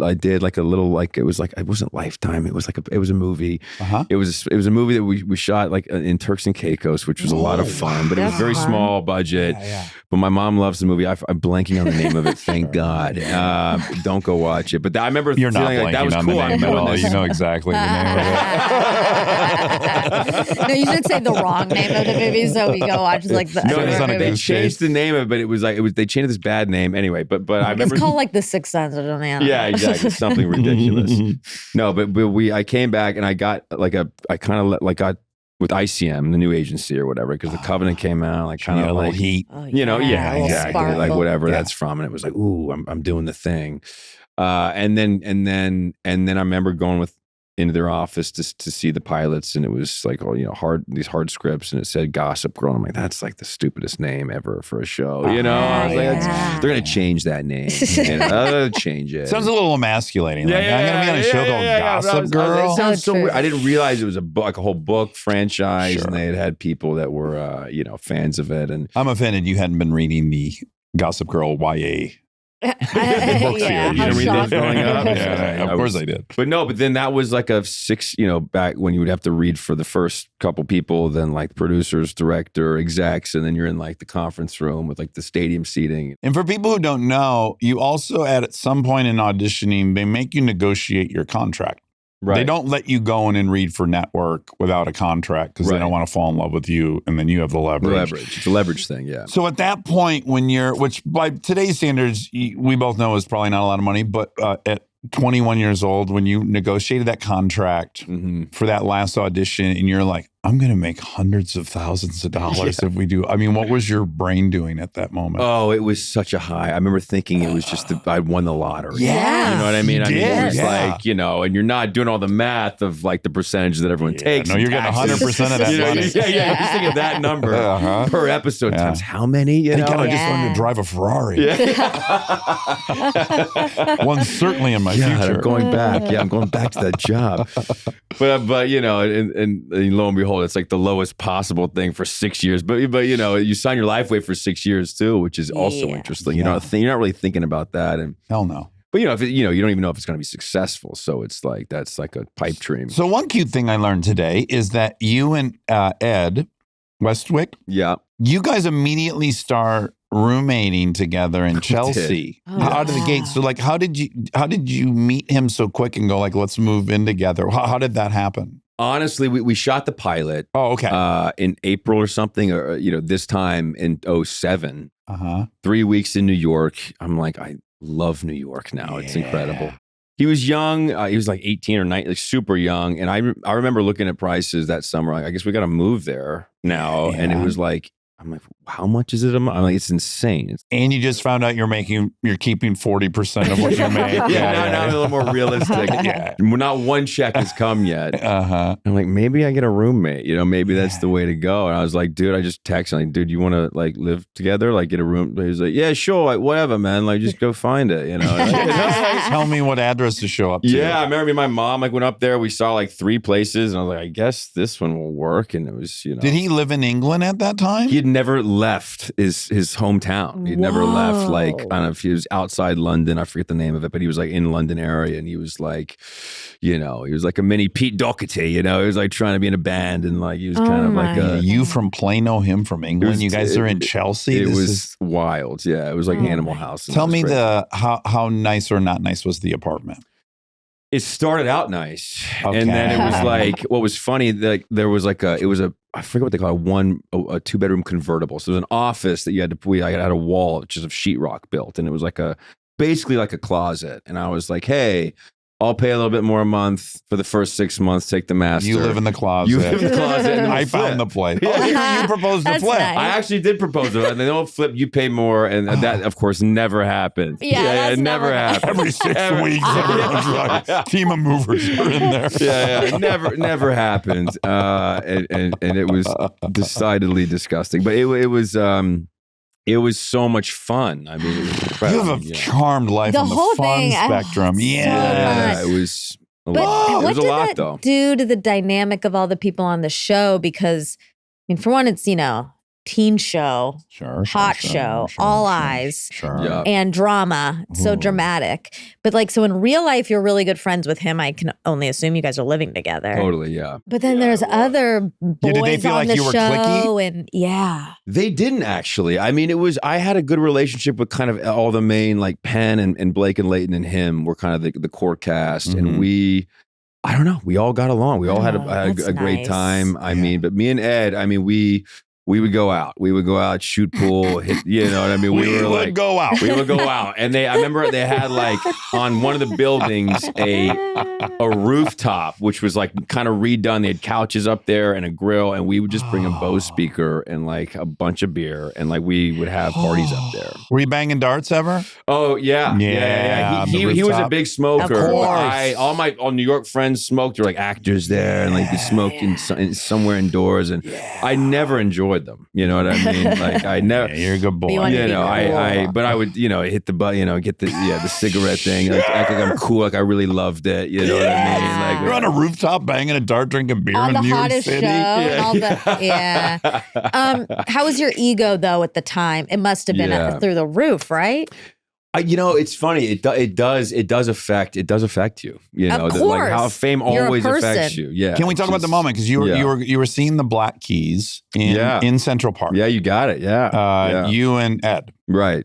I did like a little, like, it wasn't Lifetime. It was it was a movie. It was a movie that we shot like in Turks and Caicos, which was a lot of fun, but it was very small budget. But my mom loves the movie. I'm blanking on the name of it. Thank God. Don't go watch it. But I remember You're not feeling like that was on cool. the name at all. You know exactly the name of it. No, you should say the wrong name of the movie so we go watch like the they changed the name of it, but they changed this bad name anyway. But I remember it's called like The Sixth Sense or something. Yeah, exactly. Something ridiculous. No, but I came back and I got got with ICM, the new agency or whatever, because the Covenant came out, like kind of like heat. Exactly, sparkle. like whatever that's from, and it was like, ooh, I'm doing the thing. And then I remember going into their office to see the pilots, and it was like, these hard scripts, and it said Gossip Girl. And I'm like, that's like the stupidest name ever for a show, I was like, they're gonna change that name, change it. Sounds a little emasculating. Like, I'm gonna be on a show called Gossip Girl. It sounds so weird. I didn't realize it was a whole book franchise, and they had people that were fans of it. And I'm offended you hadn't been reading the Gossip Girl YA. You didn't read those growing up? Of course I did. But then that was like a 6, back when you would have to read for the first couple people, then like producers, director, execs, and then you're in like the conference room with like the stadium seating. And for people who don't know, you also at some point in auditioning, they make you negotiate your contract. Right. They don't let you go in and read for network without a contract because they don't want to fall in love with you, and then you have the leverage. It's a leverage thing, yeah. So at that point, which by today's standards, we both know is probably not a lot of money, but at 21 years old, when you negotiated that contract for that last audition, and you're like, I'm going to make hundreds of thousands of dollars if we do. I mean, what was your brain doing at that moment? Oh, it was such a high. I remember thinking it was just I won the lottery. Yeah. You know what I mean? It was like, and you're not doing all the math of like the percentage that everyone takes. No, you're getting 100% of that money. You're just thinking of that number per episode times how many, I just learned to drive a Ferrari. One certainly in my future. I'm going back. Yeah, I'm going back to that job. But and lo and behold, it's like the lowest possible thing for 6 years. But you sign your life away for 6 years too, which is also interesting. You're not really thinking about that. And hell no. But you don't even know if it's going to be successful. So it's like that's like a pipe dream. So one cute thing I learned today is that you and Ed Westwick, you guys immediately start roommating together in Chelsea out of the gate. So like, how did you meet him so quick and go like, let's move in together? How did that happen? Honestly, we shot the pilot. Oh, okay. In April or something, or this time in 2007. 3 weeks in New York. I'm like, I love New York now. It's incredible. He was young. He was like 18 or 19, like super young. And I remember looking at prices that summer. Like, I guess we got to move there now. And it was like, I'm like, how much is it a month? I'm like, it's insane. And you just found out you're keeping 40% of what you made. Now I'm a little more realistic. Not one check has come yet. I'm like, maybe I get a roommate. Maybe that's the way to go. And I was like, dude, I just texted, like, dude, you want to like live together, like get a room? He was like, yeah, sure, like, whatever, man. Like, just go find it. Tell me what address to show up to. Yeah, I remember me and my mom like went up there. We saw like 3 places, and I was like, I guess this one will work. And it was, Did he live in England at that time? He had never left his hometown. He'd never left. Like, I don't know if he was outside London. I forget the name of it, but he was like in London area, and he was like, he was like a mini Pete Doherty. He was like trying to be in a band, and like he was kind of like a. You from Plano, him from England. You guys are in Chelsea. It was wild. Yeah, it was like Animal House. Tell me how nice or not nice was the apartment? It started out nice, and then it was like, what was funny, like there was like I forget what they call it, a 2-bedroom convertible. So it was an office that I had a wall just of sheetrock built, and it was like basically like a closet. And I was like, hey, I'll pay a little bit more a month for the first 6 months. Take the master. You live in the closet. You live in the closet. And I found the place. You proposed the flip. Nice. I actually did propose it. And they don't flip. You pay more, and that, of course, never happened. It never happened. Every 6 weeks, everyone's like, team of movers are in there. It never happened. And it was decidedly disgusting. But it was so much fun. I mean, it was incredible. You have a charmed life on the fun spectrum. It was a lot. It was a lot, though. Due to the dynamic of all the people on the show, because, I mean, for one, it's, teen show, hot show, all eyes, and drama. It's so dramatic. But like, so in real life, you're really good friends with him. I can only assume you guys are living together. Totally, yeah. But then there's other boys did they feel on like the you were show, cliquey? and They didn't actually. I mean, I had a good relationship with kind of all the main, like Penn and Blake and Leighton and him were kind of the core cast, and I don't know. We all got along. We all had a great time. I mean, but me and Ed, I mean, we would go out. We would go out, shoot pool, hit, you know what I mean? We would go out. We would go out. And I remember they had like on one of the buildings a rooftop, which was like kind of redone. They had couches up there and a grill, and we would just bring a Bose speaker and like a bunch of beer, and like we would have parties up there. Were you banging darts ever? Oh yeah. He was a big smoker. Of course. All New York friends smoked. There were like actors there, and like they smoked in somewhere indoors, and I never enjoyed them. You know what I mean? Like I never. You're a good boy. But I would, hit the button, get the cigarette thing, like act like I'm cool, like I really loved it. You know what I mean? Like you're on a rooftop banging a dart, drinking beer on in the New York hottest City. show. And all the, how was your ego though at the time? It must have been through the roof, right? It's funny. It does affect you. You know, of course. Like how fame always affects you. Yeah. Can we talk about the moment? Because you were seeing the Black Keys in Central Park. Yeah, you got it. Yeah. You and Ed. Right.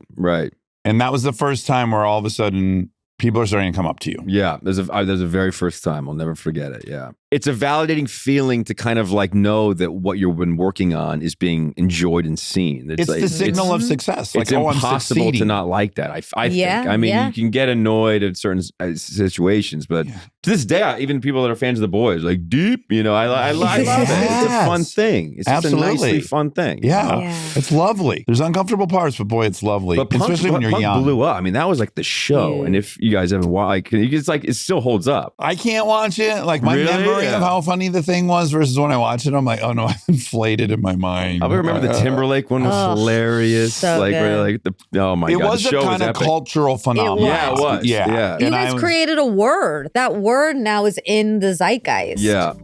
And that was the first time where all of a sudden people are starting to come up to you. Yeah, there's a very first time. I'll never forget it. Yeah. It's a validating feeling to kind of like know that what you've been working on is being enjoyed and seen. It's the signal of success. It's impossible to not like that. I think. I mean, you can get annoyed at certain situations, but to this day, even people that are fans of the boys, like deep, I love it. It's a fun thing. It's just a nicely fun thing. Yeah. It's lovely. There's uncomfortable parts, but boy, it's lovely. But Punk, especially when you're young. Blew up. I mean, that was like the show. And if you guys haven't watched, it's like it still holds up. I can't watch it. Like my memory of how funny the thing was versus when I watch it, I'm like, oh no, I've inflated in my mind. I remember the Timberlake one was hilarious. So good. Oh my God. It was a kind of cultural phenomenon. Yeah, it was. Yeah. You guys created a word. That word now is in the zeitgeist. Yeah.